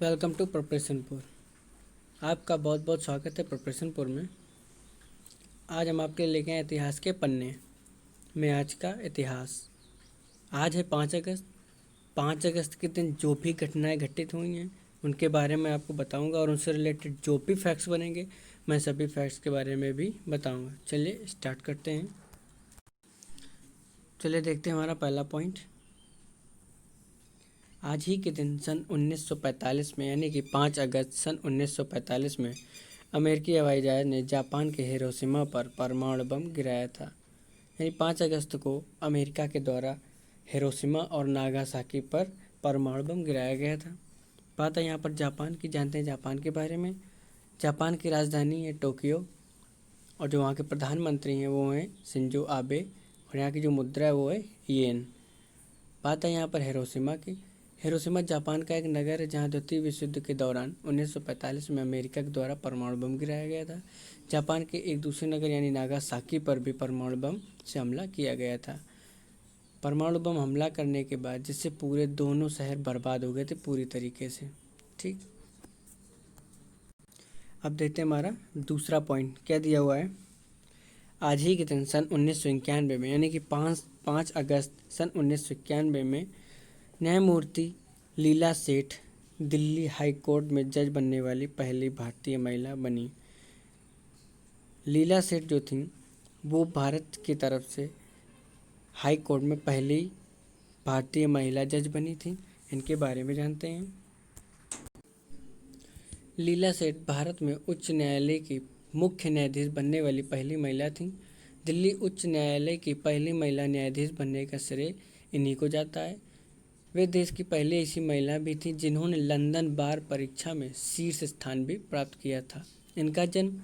Welcome to प्रिपरेशनपुर। आपका बहुत बहुत स्वागत है प्रिपरेशनपुर में। आज हम आपके लिए लेके आए इतिहास के पन्ने में आज का इतिहास। आज है 5 अगस्त। 5 अगस्त के दिन जो भी घटनाएं घटित हुई हैं उनके बारे में आपको बताऊंगा और उनसे रिलेटेड जो भी फैक्ट्स बनेंगे मैं सभी फैक्ट्स के बारे में भी बताऊंगा। चलिए स्टार्ट करते हैं। चलिए देखते हैं हमारा पहला पॉइंट। आज ही के दिन सन 1945 में यानी कि 5 अगस्त सन 1945 में अमेरिकी हवाई जहाज ने जापान के हिरोशिमा पर परमाणु बम गिराया था। यानी 5 अगस्त को अमेरिका के द्वारा हिरोशिमा और नागासाकी पर परमाणु बम गिराया गया था। बात है यहाँ पर जापान की। जानते हैं जापान के बारे में। जापान की राजधानी है टोक्यो और जो वहाँ के प्रधानमंत्री हैं वो हैं शिंजो आबे और यहाँ की जो मुद्रा है वो है येन। बात है यहाँ पर हिरोशिमा की। हिरोशिमा जापान का एक नगर है जहाँ द्वितीय विश्व युद्ध के दौरान 1945 में अमेरिका के द्वारा परमाणु बम गिराया गया था। जापान के एक दूसरे नगर यानी नागासाकी पर भी परमाणु बम से हमला किया गया था। परमाणु बम हमला करने के बाद जिससे पूरे दोनों शहर बर्बाद हो गए थे पूरी तरीके से। ठीक, अब देखते हैं हमारा दूसरा पॉइंट क्या दिया हुआ है। आज ही के दिन सन 1991 में यानी कि 5 अगस्त सन 1991 में न्यायमूर्ति लीला सेठ दिल्ली हाई कोर्ट में जज बनने वाली पहली भारतीय महिला बनी। लीला सेठ जो थी वो भारत की तरफ से हाई कोर्ट में पहली भारतीय महिला जज बनी थी। इनके बारे में जानते हैं। लीला सेठ भारत में उच्च न्यायालय की मुख्य न्यायाधीश बनने वाली पहली महिला थी। दिल्ली उच्च न्यायालय की पहली महिला न्यायाधीश बनने का श्रेय इन्हीं को जाता है। वे देश की पहली ऐसी महिला भी थी जिन्होंने लंदन बार परीक्षा में शीर्ष स्थान भी प्राप्त किया था। इनका जन्म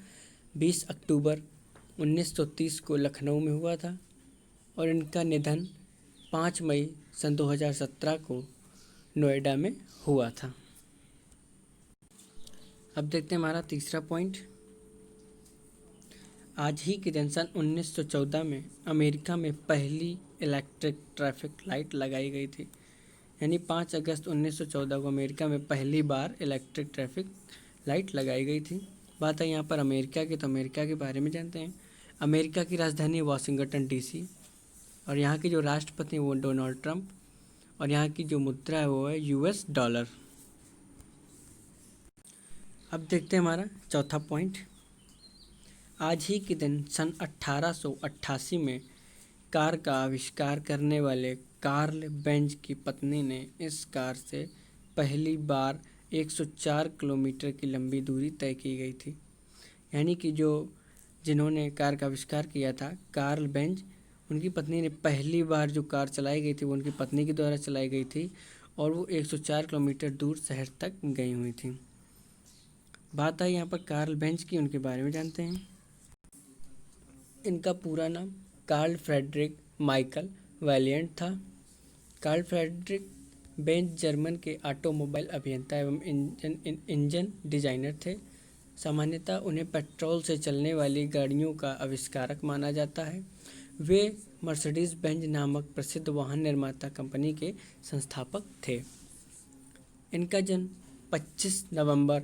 20 अक्टूबर 1930 को लखनऊ में हुआ था और इनका निधन 5 मई सन 2017 को नोएडा में हुआ था। अब देखते हैं हमारा तीसरा पॉइंट। आज ही के दिन सन 1914 में अमेरिका में पहली इलेक्ट्रिक ट्रैफिक लाइट लगाई गई थी। यानी 5 अगस्त 1914 को अमेरिका में पहली बार इलेक्ट्रिक ट्रैफिक लाइट लगाई गई थी। बात है यहाँ पर अमेरिका की, तो अमेरिका के बारे में जानते हैं। अमेरिका की राजधानी वाशिंगटन डीसी और यहाँ के जो राष्ट्रपति हैं वो डोनाल्ड ट्रंप और यहाँ की जो मुद्रा है वो है यूएस डॉलर। अब देखते हैं हमारा चौथा पॉइंट। आज ही के दिन सन 1888 में कार का आविष्कार करने वाले कार्ल बेंज की पत्नी ने इस कार से पहली बार 104 किलोमीटर की लंबी दूरी तय की गई थी। यानी कि जिन्होंने कार का आविष्कार किया था कार्ल बेंज, उनकी पत्नी ने पहली बार जो कार चलाई गई थी वो उनकी पत्नी के द्वारा चलाई गई थी और वो 104 किलोमीटर दूर शहर तक गई हुई थी। बात आई यहाँ पर कार्ल बेंज की, उनके बारे में जानते हैं। इनका पूरा नाम कार्ल फ्रेडरिक माइकल वैलियंट था। कार्ल फ्रेडरिक बेंज जर्मन के ऑटोमोबाइल अभियंता एवं इंजन डिजाइनर थे। सामान्यतः उन्हें पेट्रोल से चलने वाली गाड़ियों का आविष्कारक माना जाता है। वे मर्सिडीज बेंज नामक प्रसिद्ध वाहन निर्माता कंपनी के संस्थापक थे। इनका जन्म 25 नवंबर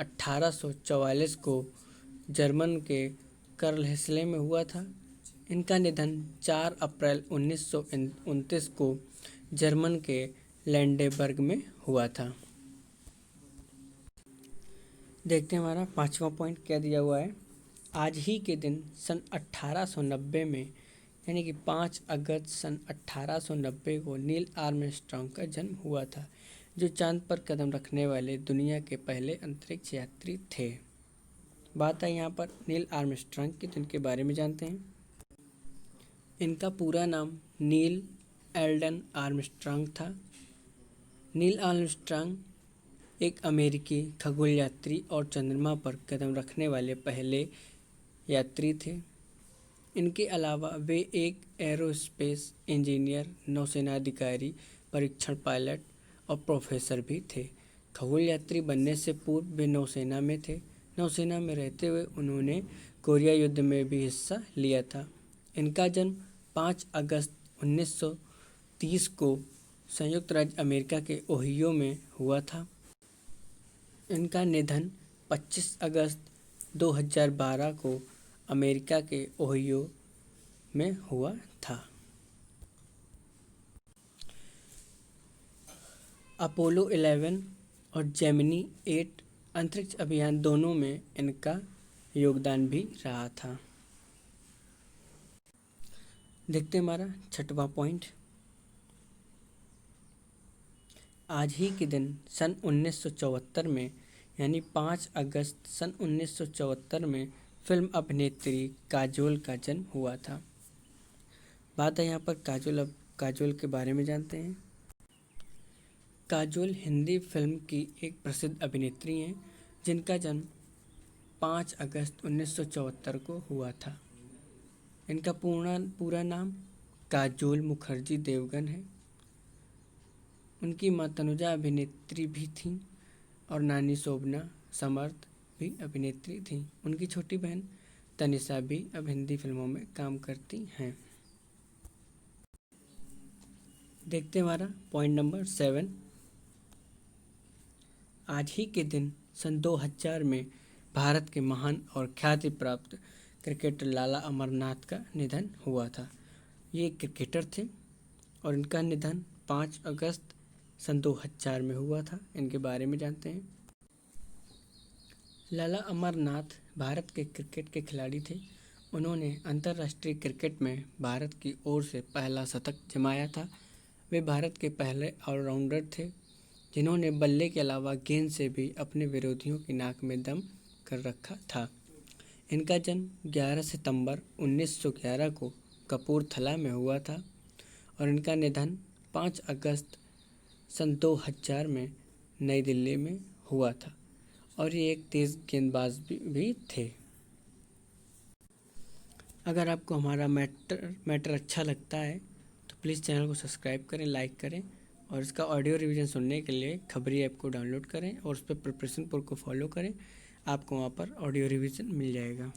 1844 को जर्मन के कर्लहेस्ले में हुआ था। इनका निधन 4 अप्रैल 1929 को जर्मन के लैंडेबर्ग में हुआ था। देखते हैं हमारा पांचवा पॉइंट क्या दिया हुआ है। आज ही के दिन सन 1890 में यानी कि 5 अगस्त सन 1890 को नील आर्मस्ट्रांग का जन्म हुआ था, जो चांद पर कदम रखने वाले दुनिया के पहले अंतरिक्ष यात्री थे। बात है यहाँ पर नील आर्मस्ट्रांग की, तो इनके बारे में जानते हैं। इनका पूरा नाम नील एल्डन आर्मस्ट्रांग था। नील आर्मस्ट्रांग एक अमेरिकी खगोल यात्री और चंद्रमा पर कदम रखने वाले पहले यात्री थे। इनके अलावा वे एक एरोस्पेस इंजीनियर, नौसेना अधिकारी, परीक्षण पायलट और प्रोफेसर भी थे। खगोल यात्री बनने से पूर्व वे नौसेना में थे। नौसेना में रहते हुए उन्होंने कोरिया युद्ध में भी हिस्सा लिया था। इनका जन्म 5 अगस्त 1930 को संयुक्त राज्य अमेरिका के ओहियो में हुआ था। इनका निधन 25 अगस्त 2012 को अमेरिका के ओहियो में हुआ था। अपोलो 11 और जेमिनी 8 अंतरिक्ष अभियान दोनों में इनका योगदान भी रहा था। देखते हैं हमारा छठवां पॉइंट। आज ही के दिन सन 1974 में यानी 5 अगस्त सन 1974 में फिल्म अभिनेत्री काजोल का जन्म हुआ था। बात है यहाँ पर काजोल के बारे में जानते हैं। काजोल हिंदी फिल्म की एक प्रसिद्ध अभिनेत्री हैं जिनका जन्म 5 अगस्त 1974 को हुआ था। इनका पूरा नाम काजोल मुखर्जी देवगन है। उनकी माँ तनुजा अभिनेत्री भी थीं और नानी शोभना समर्थ भी अभिनेत्री थीं। उनकी छोटी बहन तनिषा भी अब हिंदी फिल्मों में काम करती हैं। देखते हैं हमारा पॉइंट नंबर 7। आज ही के दिन सन 2000 में भारत के महान और ख्याति प्राप्त क्रिकेटर लाला अमरनाथ का निधन हुआ था। ये एक क्रिकेटर थे और इनका निधन 5 अगस्त सन 2000 में हुआ था। इनके बारे में जानते हैं। लाला अमरनाथ भारत के क्रिकेट के खिलाड़ी थे। उन्होंने अंतर्राष्ट्रीय क्रिकेट में भारत की ओर से पहला शतक जमाया था। वे भारत के पहले ऑलराउंडर थे जिन्होंने बल्ले के अलावा गेंद से भी अपने विरोधियों की नाक में दम कर रखा था। इनका जन्म 11 सितंबर 1911 को कपूरथला में हुआ था और इनका निधन 5 अगस्त सन 2000 में नई दिल्ली में हुआ था और ये एक तेज़ गेंदबाज भी थे। अगर आपको हमारा मैटर अच्छा लगता है तो प्लीज़ चैनल को सब्सक्राइब करें, लाइक करें और इसका ऑडियो रिवीजन सुनने के लिए खबरी ऐप को डाउनलोड करें और उस पर प्रिपरेशन पुर को फॉलो करें। आपको वहाँ पर ऑडियो रिवीजन मिल जाएगा।